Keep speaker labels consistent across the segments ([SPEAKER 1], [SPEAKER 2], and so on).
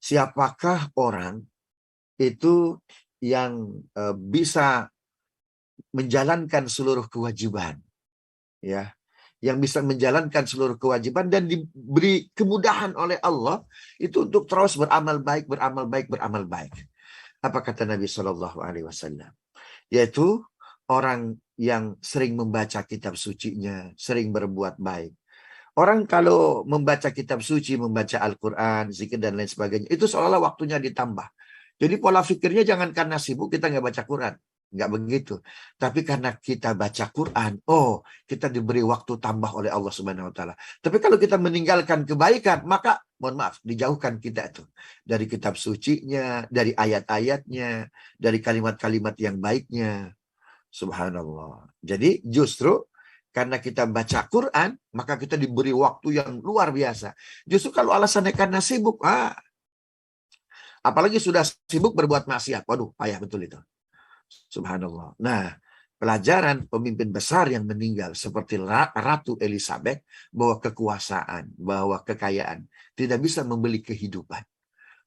[SPEAKER 1] siapakah orang itu yang bisa menjalankan seluruh kewajiban, ya, yang bisa menjalankan seluruh kewajiban dan diberi kemudahan oleh Allah itu untuk terus beramal baik, beramal baik, beramal baik. Apa kata Nabi Shallallahu Alaihi Wasallam? Yaitu orang yang sering membaca kitab sucinya, sering berbuat baik. Orang kalau membaca kitab suci, membaca Al-Quran, zikir dan lain sebagainya, itu seolah-olah waktunya ditambah. Jadi pola pikirnya jangan karena sibuk kita nggak baca Quran. Nggak begitu. Tapi karena kita baca Quran, kita diberi waktu tambah oleh Allah Subhanahu Wa Taala. Tapi kalau kita meninggalkan kebaikan, maka mohon maaf, dijauhkan kita itu dari kitab sucinya, dari ayat-ayatnya, dari kalimat-kalimat yang baiknya. Subhanallah. Jadi justru karena kita baca Quran, maka kita diberi waktu yang luar biasa. Justru kalau alasannya karena sibuk, apalagi sudah sibuk berbuat maksiat. Waduh, payah betul itu. Subhanallah. Nah, pelajaran pemimpin besar yang meninggal seperti Ratu Elizabeth, bahwa kekuasaan, bahwa kekayaan tidak bisa membeli kehidupan.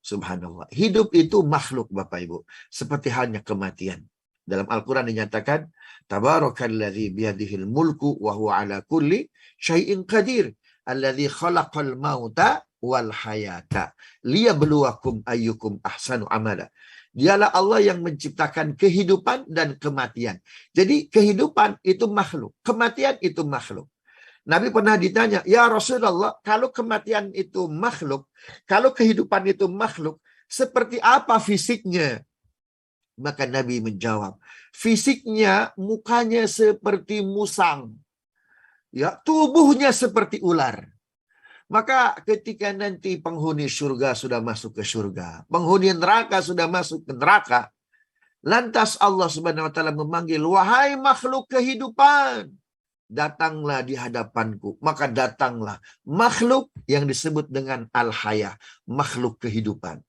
[SPEAKER 1] Subhanallah. Hidup itu makhluk, Bapak Ibu. Seperti halnya kematian. Dalam Al-Quran dinyatakan, Tabarakalladzi biyadihil mulku wa huwa ala kulli syai'in qadir. Alladzi khalaqal mauta wal hayata liyabluwakum ayyukum ahsanu amala. Dialah Allah yang menciptakan kehidupan dan kematian. Jadi kehidupan itu makhluk, kematian itu makhluk. Nabi pernah ditanya, ya Rasulullah, kalau kematian itu makhluk, kalau kehidupan itu makhluk, seperti apa fisiknya? Maka Nabi menjawab, fisiknya mukanya seperti musang, ya, tubuhnya seperti ular. Maka ketika nanti penghuni surga sudah masuk ke surga, penghuni neraka sudah masuk ke neraka, lantas Allah Subhanahu Wa Taala memanggil, wahai makhluk kehidupan, datanglah di hadapanku. Maka datanglah makhluk yang disebut dengan al-haya, makhluk kehidupan.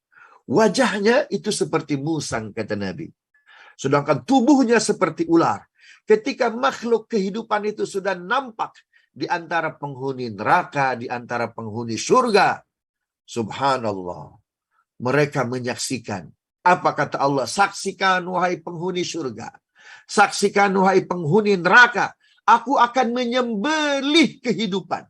[SPEAKER 1] Wajahnya itu seperti musang, kata Nabi. Sedangkan tubuhnya seperti ular. Ketika makhluk kehidupan itu sudah nampak di antara penghuni neraka, di antara penghuni surga, subhanallah, mereka menyaksikan. Apa kata Allah? Saksikan wahai penghuni surga, saksikan wahai penghuni neraka, aku akan menyembelih kehidupan.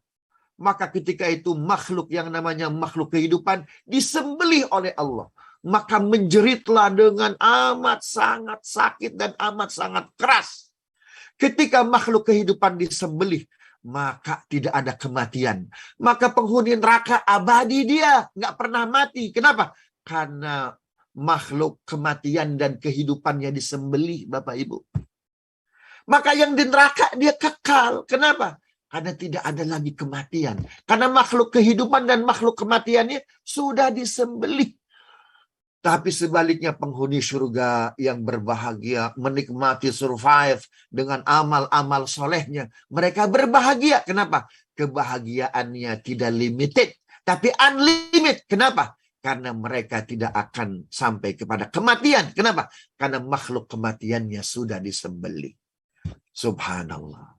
[SPEAKER 1] Maka ketika itu makhluk yang namanya makhluk kehidupan disembelih oleh Allah. Maka menjeritlah dengan amat sangat sakit dan amat sangat keras. Ketika makhluk kehidupan disembelih, maka tidak ada kematian. Maka penghuni neraka abadi dia, nggak pernah mati. Kenapa? Karena makhluk kematian dan kehidupannya disembelih, Bapak Ibu. Maka yang di neraka dia kekal. Kenapa? Karena tidak ada lagi kematian. Karena makhluk kehidupan dan makhluk kematiannya sudah disembelih. Tapi sebaliknya penghuni surga yang berbahagia, menikmati survive dengan amal-amal solehnya. Mereka berbahagia. Kenapa? Kebahagiaannya tidak limited, tapi unlimited. Kenapa? Karena mereka tidak akan sampai kepada kematian. Kenapa? Karena makhluk kematiannya sudah disembelih. Subhanallah.